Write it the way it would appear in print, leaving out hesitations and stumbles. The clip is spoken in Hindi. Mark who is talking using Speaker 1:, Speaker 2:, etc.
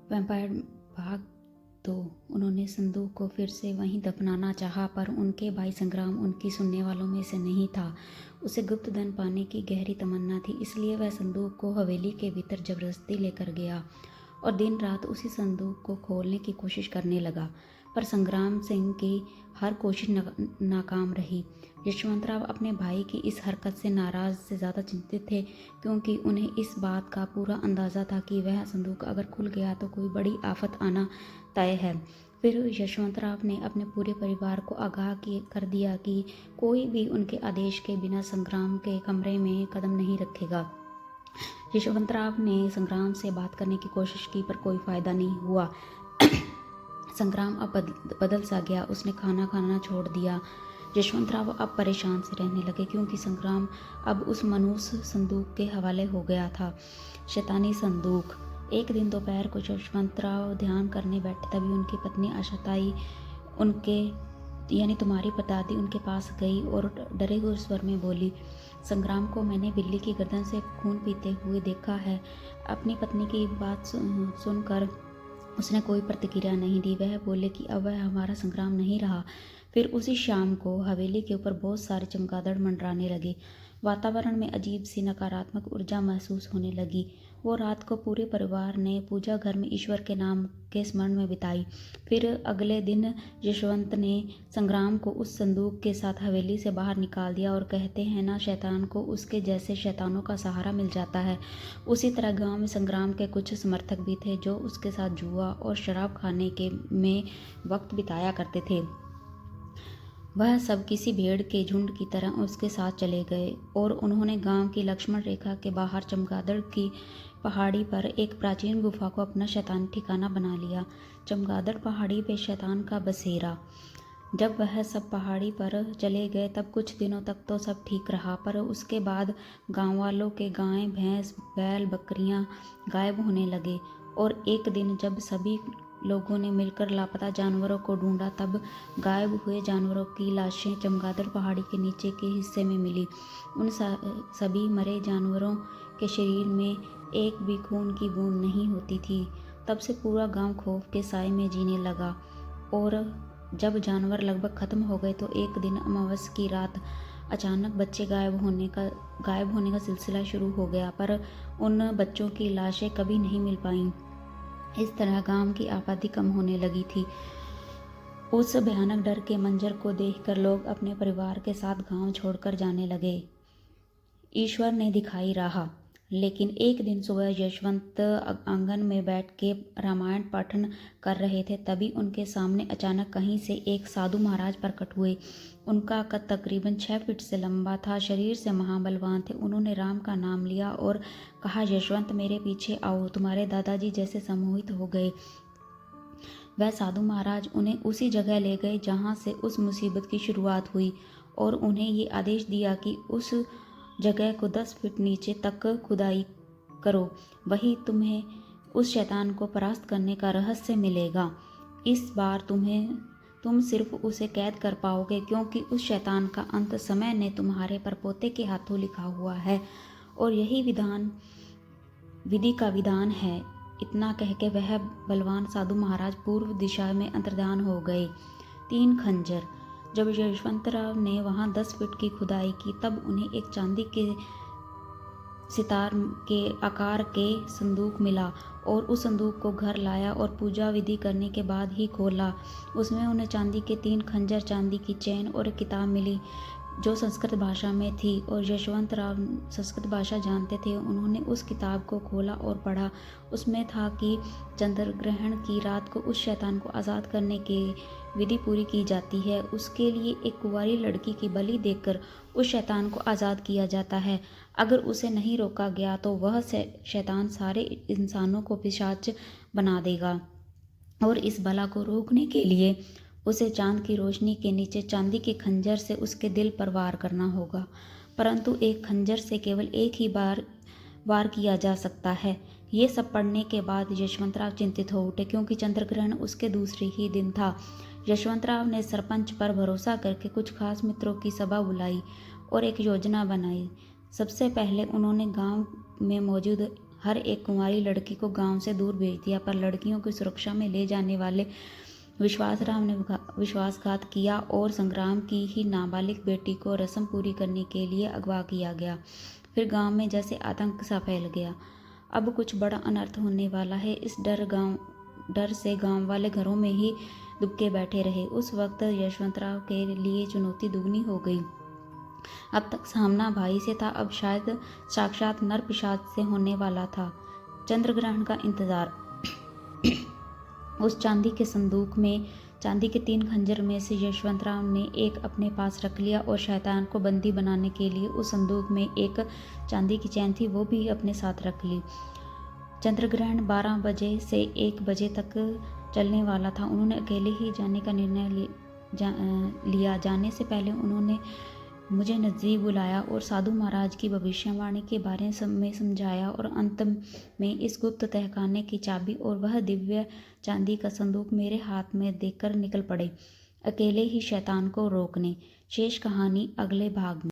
Speaker 1: वैम्पायर भाग तो उन्होंने संदूक को फिर से वहीं दफनाना चाहा, पर उनके भाई संग्राम उनकी सुनने वालों में से नहीं था। उसे गुप्त धन पाने की गहरी तमन्ना थी, इसलिए वह संदूक को हवेली के भीतर जबरदस्ती लेकर गया और दिन रात उसी संदूक को खोलने की कोशिश करने लगा। पर संग्राम सिंह की हर कोशिश नाकाम रही। यशवंतराव अपने भाई की इस हरकत से नाराज से ज़्यादा चिंतित थे, क्योंकि उन्हें इस बात का पूरा अंदाज़ा था कि वह संदूक अगर खुल गया तो कोई बड़ी आफत आना तय है। फिर यशवंतराव ने अपने पूरे परिवार को आगाह कर दिया कि कोई भी उनके आदेश के बिना संग्राम के कमरे में कदम नहीं रखेगा। यशवंतराव ने संग्राम से बात करने की कोशिश की, पर कोई फायदा नहीं हुआ। संग्राम अब बदल सा गया। उसने खाना खाना छोड़ दिया। यशवंतराव अब परेशान से रहने लगे, क्योंकि संग्राम अब उस मनुष्य संदूक के हवाले हो गया था। शैतानी संदूक। एक दिन दोपहर को यशवंतराव ध्यान करने बैठे, तभी उनकी पत्नी आशाताई उनके यानी तुम्हारी दादी उनके पास गई और डरे हुए स्वर में बोली, संग्राम को मैंने बिल्ली की गर्दन से खून पीते हुए देखा है। अपनी पत्नी की बात सुनकर उसने कोई प्रतिक्रिया नहीं दी। वह बोले कि अब वह हमारा संग्राम नहीं रहा। फिर उसी शाम को हवेली के ऊपर बहुत सारे चमगादड़ मंडराने लगे। वातावरण में अजीब सी नकारात्मक ऊर्जा महसूस होने लगी। वो रात को पूरे परिवार ने पूजा घर में ईश्वर के नाम के स्मरण में बिताई। फिर अगले दिन यशवंत ने संग्राम को उस संदूक के साथ हवेली से बाहर निकाल दिया, और कहते हैं ना, शैतान को उसके जैसे शैतानों का सहारा मिल जाता है। उसी तरह गांव में संग्राम के कुछ समर्थक भी थे, जो उसके साथ जुआ और शराब खाने के में वक्त बिताया करते थे। वह सब किसी भेड़ के झुंड की तरह उसके साथ चले गए, और उन्होंने गांव की लक्ष्मण रेखा के बाहर चमगादड़ की पहाड़ी पर एक प्राचीन गुफा को अपना शैतान ठिकाना बना लिया। चमगादड़ पहाड़ी पे शैतान का बसेरा। जब वह सब पहाड़ी पर चले गए तब कुछ दिनों तक तो सब ठीक रहा, पर उसके बाद गांव वालों के गायें, भैंस, बैल, बकरियां गायब होने लगे। और एक दिन जब सभी लोगों ने मिलकर लापता जानवरों को ढूंढा, तब गायब हुए जानवरों की लाशें चमगादड़ पहाड़ी के नीचे के हिस्से में मिली। उन सभी मरे जानवरों के शरीर में एक भी खून की बूंद नहीं होती थी। तब से पूरा गांव खौफ के साए में जीने लगा। और जब जानवर लगभग खत्म हो गए तो एक दिन अमावस की रात अचानक बच्चे गायब होने का सिलसिला शुरू हो गया, पर उन बच्चों की लाशें कभी नहीं मिल पाईं। इस तरह गांव की आबादी कम होने लगी थी। उस भयानक डर के मंजर को देखकर लोग अपने परिवार के साथ गांव छोड़कर जाने लगे। ईश्वर ने दिखाई राह। लेकिन एक दिन सुबह यशवंत आंगन में बैठ के रामायण पठन कर रहे थे, तभी उनके सामने अचानक कहीं से एक साधु महाराज प्रकट हुए। उनका कद तकरीबन 6 फीट से लंबा था, शरीर से महाबलवान थे। उन्होंने राम का नाम लिया और कहा, यशवंत मेरे पीछे आओ। तुम्हारे दादाजी जैसे सम्मोहित हो गए। वह साधु महाराज उन्हें उसी जगह ले गए जहाँ से उस मुसीबत की शुरुआत हुई, और उन्हें ये आदेश दिया कि उस जगह को 10 फीट नीचे तक खुदाई करो, वही तुम्हें उस शैतान को परास्त करने का रहस्य मिलेगा। इस बार तुम सिर्फ उसे कैद कर पाओगे, क्योंकि उस शैतान का अंत समय ने तुम्हारे परपोते के हाथों लिखा हुआ है, और यही विधि का विधान है। इतना कह के वह बलवान साधु महाराज पूर्व दिशा में अंतर्धान हो गए। 3 खंजर। जब यशवंतराव ने वहां 10 फीट की खुदाई की, तब उन्हें एक चांदी के सितार के आकार के संदूक मिला, और उस संदूक को घर लाया और पूजा विधि करने के बाद ही खोला। उसमें उन्हें चांदी के 3 खंजर, चांदी की चैन और एक किताब मिली, जो संस्कृत भाषा में थी, और यशवंतराव संस्कृत भाषा जानते थे। उन्होंने उस किताब को खोला और पढ़ा। उसमें था कि चंद्रग्रहण की रात को उस शैतान को आज़ाद करने की विधि पूरी की जाती है। उसके लिए एक कुंवारी लड़की की बलि देकर उस शैतान को आज़ाद किया जाता है। अगर उसे नहीं रोका गया तो वह शैतान सारे इंसानों को पिशाच बना देगा, और इस बला को रोकने के लिए उसे चांद की रोशनी के नीचे चांदी के खंजर से उसके दिल पर वार करना होगा। परंतु एक खंजर से केवल एक ही बार वार किया जा सकता है। ये सब पढ़ने के बाद यशवंतराव चिंतित हो उठे, क्योंकि चंद्रग्रहण उसके दूसरे ही दिन था। यशवंतराव ने सरपंच पर भरोसा करके कुछ खास मित्रों की सभा बुलाई और एक योजना बनाई। सबसे पहले उन्होंने गांव में मौजूद हर एक कुंवारी लड़की को गांव से दूर भेज दिया, पर लड़कियों की सुरक्षा में ले जाने वाले विश्वासराव ने विश्वासघात किया और संग्राम की ही नाबालिग बेटी को रस्म पूरी करने के लिए अगवा किया गया। फिर गांव में जैसे आतंक सा फैल गया। अब कुछ बड़ा अनर्थ होने वाला है, इस डर से गांव वाले घरों में ही दुबके बैठे रहे। उस वक्त यशवंतराव के लिए चुनौती दुगनी हो गई। अब तक सामना भाई से था, अब शायद साक्षात नर पिशाच से होने वाला था। चंद्रग्रहण का इंतजार। उस चांदी के संदूक में चांदी के 3 खंजर में से यशवंतराव ने एक अपने पास रख लिया और शैतान को बंदी बनाने के लिए उस संदूक में एक चांदी की चैन थी, वो भी अपने साथ रख ली। चंद्रग्रहण 12 बजे से 1 बजे तक चलने वाला था। उन्होंने अकेले ही जाने का निर्णय लिया। जाने से पहले उन्होंने मुझे नज़दीक बुलाया और साधु महाराज की भविष्यवाणी के बारे में समझाया और अंत में इस गुप्त तहखाने की चाबी और वह दिव्य चांदी का संदूक मेरे हाथ में देकर निकल पड़े, अकेले ही शैतान को रोकने। शेष कहानी अगले भाग में।